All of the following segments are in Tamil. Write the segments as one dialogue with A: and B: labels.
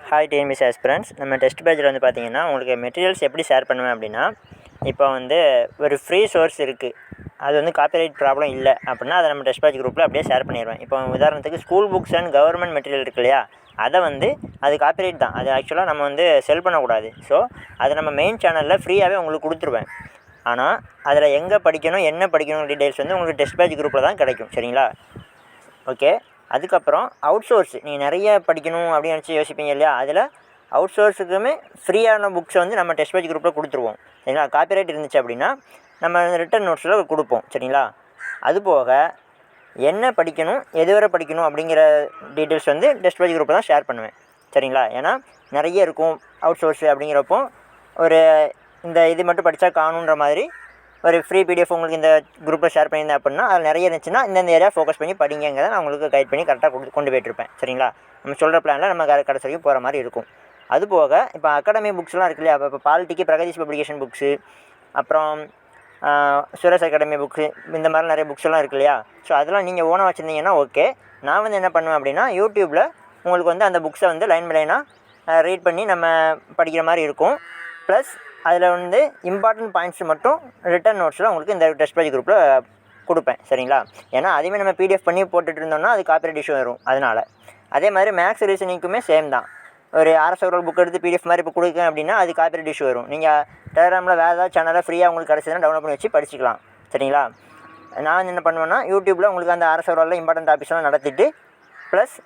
A: Hi TNPSC aspirants. நம்ம டெஸ்ட் பேஜில் வந்து பார்த்திங்கன்னா உங்களுக்கு மெட்டீரியல்ஸ் எப்படி ஷேர் பண்ணுவேன் அப்படின்னா, இப்போ வந்து ஒரு ஃப்ரீ சோர்ஸ் இருக்குது, அது வந்து காப்பிரைட் ப்ராப்ளம் இல்லை அப்படின்னா அதை நம்ம டெஸ்ட் பேஜ் குரூப்பில் அப்படியே ஷேர் பண்ணிடுவேன். இப்போ உதாரணத்துக்கு school books and government material இருக்கு இல்லையா, அதை வந்து அது காப்பிரைட் தான், அது ஆக்சுவலாக நம்ம வந்து செல் பண்ணக்கூடாது. ஸோ அதை நம்ம மெயின் சேனலில் ஃப்ரீயாகவே உங்களுக்கு கொடுத்துருவேன். ஆனால் அதில் எங்கே படிக்கணும் என்ன படிக்கணும் டீட்டெயில்ஸ் வந்து உங்களுக்கு டெஸ்ட் பேஜ் குரூப்பில் தான் கிடைக்கும். சரிங்களா? ஓகே. அதுக்கப்புறம் அவுட் சோர்ஸ் நீங்கள் நிறைய படிக்கணும் அப்படின்னு நினச்சி யோசிப்பீங்க இல்லையா, அதில் அவுட் சோர்ஸுக்குமே ஃப்ரீயான புக்ஸை வந்து நம்ம டெஸ்ட் பேஜ் குரூப்பில் கொடுத்துருவோம். சரிங்களா? காப்பிரைட் இருந்துச்சு அப்படின்னா நம்ம ரிட்டன் நோட்ஸில் கொடுப்போம். சரிங்களா? அதுபோக என்ன படிக்கணும் எதுவரை படிக்கணும் அப்படிங்கிற டீட்டெயில்ஸ் வந்து டெஸ்ட் பேஜ் குரூப்பில் தான் ஷேர் பண்ணுவேன். சரிங்களா? ஏன்னா நிறைய இருக்கும் அவுட் சோர்ஸு அப்படிங்கிறப்போ ஒரு இந்த இது மட்டும் படித்தா காணுன்ற மாதிரி ஒரு ஃப்ரீ பிடிஎஃப் உங்களுக்கு இந்த குரூப்பில் ஷேர் பண்ணியிருந்தேன் அப்படின்னா அதில் நிறைய இருந்துச்சுன்னா இந்த ஏரியா ஃபோக்கஸ் பண்ணி படிங்கிறத நான் உங்களுக்கு கைட் பண்ணி கரெக்டாக கொண்டு போய்ட்டுருப்பேன். சரிங்களா? நம்ம சொல்கிற பிளானில் நம்ம கடைசி வரைக்கும் போகிற மாதிரி இருக்கும். அதுபோக இப்போ அகாடமி புக்ஸ்லாம் இருக்கு இல்லையா, இப்போ பாலிட்டிக்கு பிரகதீஷ் பப்ளிகேஷன் புக்ஸு, அப்புறம் சுரேஷ் அகாடமி புக்ஸு, இந்த மாதிரி நிறைய புக்ஸ் எல்லாம் இருக்கு இல்லையா. ஸோ அதெல்லாம் நீங்கள் ஓனாக வச்சுருந்தீங்கன்னா ஓகே. நான் வந்து என்ன பண்ணுவேன் அப்படின்னா யூடியூப்பில் உங்களுக்கு வந்து அந்த புக்ஸை வந்து லைன் பை லைனாக ரீட் பண்ணி நம்ம படிக்கிற மாதிரி இருக்கும். ப்ளஸ் அதில் வந்து இம்பார்ட்டன்ட் பாயிண்ட்ஸ் மட்டும் ரிட்டன் நோட்ஸில் உங்களுக்கு இந்த டெஸ்ட் பேஜ் குரூப்பில் கொடுப்பேன். சரிங்களா? ஏன்னா அதுவுமே நம்ம பிடிஎஃப் பண்ணி போட்டுட்டு இருந்தோம்னா அது காப்பிரைட் இஷ்யூ வரும். அதனால் அதே மாதிரி மேக்ஸ் ரீசனிங்குமே சேம் தான். ஒரு RS புக் எடுத்து பிடிஎஃப் மாதிரி இப்போ கொடுக்குறேன் அப்படின்னா அது காப்பிரைட் இஷ்யூ வரும். நீங்கள் டெலிகிராமில் வேறு ஏதாவது சேனலில் ஃப்ரீயாக உங்களுக்கு கிடச்சதுன்னா டவுன்லோட் பண்ணி வச்சு படிச்சிக்கலாம். சரிங்களா? நான் என்ன பண்ணுவேன்னா யூடியூப்பில் உங்களுக்கு அந்த RS இம்பார்ட்டன்ட் டாபிக்ஸ்லாம் நடத்திட்டு ப்ளஸ்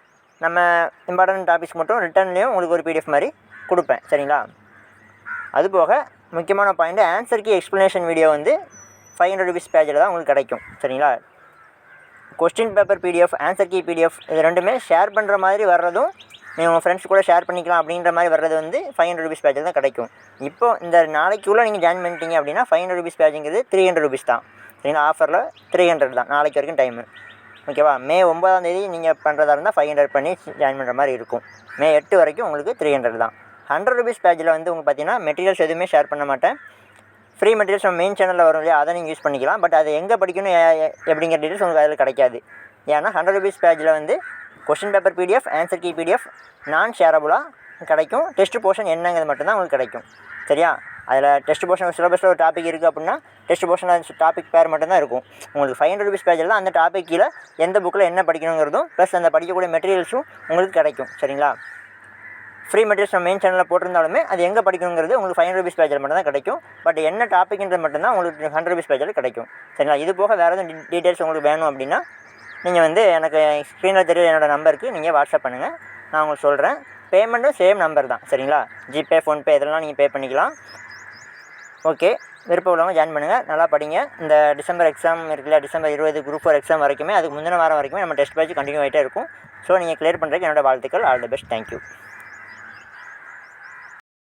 A: நம்ம இம்பார்ட்டன்ட் டாபிக்ஸ் மட்டும் ரிட்டன்லேயும் உங்களுக்கு ஒரு பிடிஎஃப் மாதிரி கொடுப்பேன். சரிங்களா? அதுபோக முக்கியமான point, answer key explanation video வந்து 500 rupees பேஜில் தான் உங்களுக்கு கிடைக்கும். சரிங்களா? Question paper PDF, answer key PDF இது ரெண்டுமே ஷேர் பண்ணுற மாதிரி வர்றதும் நீங்கள் உங்கள் ஃப்ரெண்ட்ஸ் கூட ஷேர் பண்ணிக்கலாம் அப்படின்ற மாதிரி வர்றது வந்து 500 rupees பேஜில் தான் கிடைக்கும். இப்போ இந்த நாளைக்குள்ளே நீங்கள் ஜாயின் பண்ணிட்டீங்க அப்படின்னா 500 rupees பேஜுங்கிறது 300 rupees தான். சரிங்களா? ஆஃபரில் 300 தான் நாளைக்கு வரைக்கும் டைமு. ஓகேவா? மே 9ஆம் தேதி நீங்கள் பண்ணுறதா இருந்தால் 500 பண்ணி ஜாயின் பண்ணுற மாதிரி இருக்கும். மே 8 வரைக்கும் உங்களுக்கு 300 தான். 100 rupees பேஜில் வந்து உங்களுக்கு பார்த்தீங்கன்னா மெட்டீரியல்ஸ் எதுவுமே ஷேர் பண்ண மாட்டேன். ஃப்ரீ மெட்டீரியல்ஸ் நம்ம மெயின் சேனலில் வரும் இல்லையா, அதை நீங்கள் யூஸ் பண்ணிக்கலாம். பட் அது எங்கே படிக்கணும் எப்படிங்கிற டீட்டெயில்ஸ் உங்களுக்கு அதில் கிடைக்காது. ஏன்னா 100 rupees பேஜில் வந்து question paper PDF, answer key PDF நான் ஷேரபுளாக கிடைக்கும். டெஸ்ட் போர்ஷன் என்னங்கிறது மட்டும்தான் உங்களுக்கு கிடைக்கும். சரியா? அதில் டெஸ்ட் போர்ஷன் சிலபஸில் ஒரு டாபிக் இருக்குது அப்படின்னா டெஸ்ட் போர்ஷனில் டாபிக் பேர் மட்டும்தான் இருக்கும். உங்களுக்கு 500 rupees பேஜில் தான் அந்த டாபிக் கீழே எந்த புக்கில் என்ன படிக்கணுங்கிறதும் ப்ளஸ் அந்த படிக்கக்கூடிய மெட்டீரியல்ஸும் உங்களுக்கு கிடைக்கும். சரிங்களா? ஃப்ரீ மெட்டீரியல்ஸ் நம்ம மெயின் சேனலில் போட்டிருந்தாலுமே அது எங்கே படிக்கணுங்கிறது உங்களுக்கு 500 rupees பேஜில் மட்டும் தான் கிடைக்கும். பட் என்ன டாப்பிக்ன்றது மட்டும்தான் உங்களுக்கு 100 rupees பேஜில் கிடைக்கும். சரிங்களா? இது போக வேறு எதுவும் டீட்டெயில்ஸ் உங்களுக்கு வேணும் அப்படின்னா நீங்கள் வந்து எனக்கு ஸ்க்ரீனில் தெரிய என்னோடய நம்பருக்கு நீங்கள் வாட்ஸ்அப் பண்ணுங்கள், நான் உங்களுக்கு சொல்கிறேன். பேமெண்ட்டும் சேம் நம்பர் தான். சரிங்களா? ஜிபே, ஃபோன்பே இதெல்லாம் நீங்கள் பே பண்ணிக்கலாம். ஓகே. விருப்பம் உள்ளவங்க ஜாயின் பண்ணுங்கள், நல்லா படிங்க. இந்த டிசம்பர் எக்ஸாம் இருக்குல்ல, டிசம்பர் 20 குரூப் 4 எக்ஸாம் வரைக்குமே, அதுக்கு முந்தின வாரம் வரைக்குமே நம்ம டெஸ்ட் பேஜ் கண்டினியூ ஆகிட்டே இருக்கும். ஸோ நீங்கள் கிளியர் பண்ணுறதுக்கு என்னோடய வாழ்த்துக்கள். All the best. தேங்க்யூ.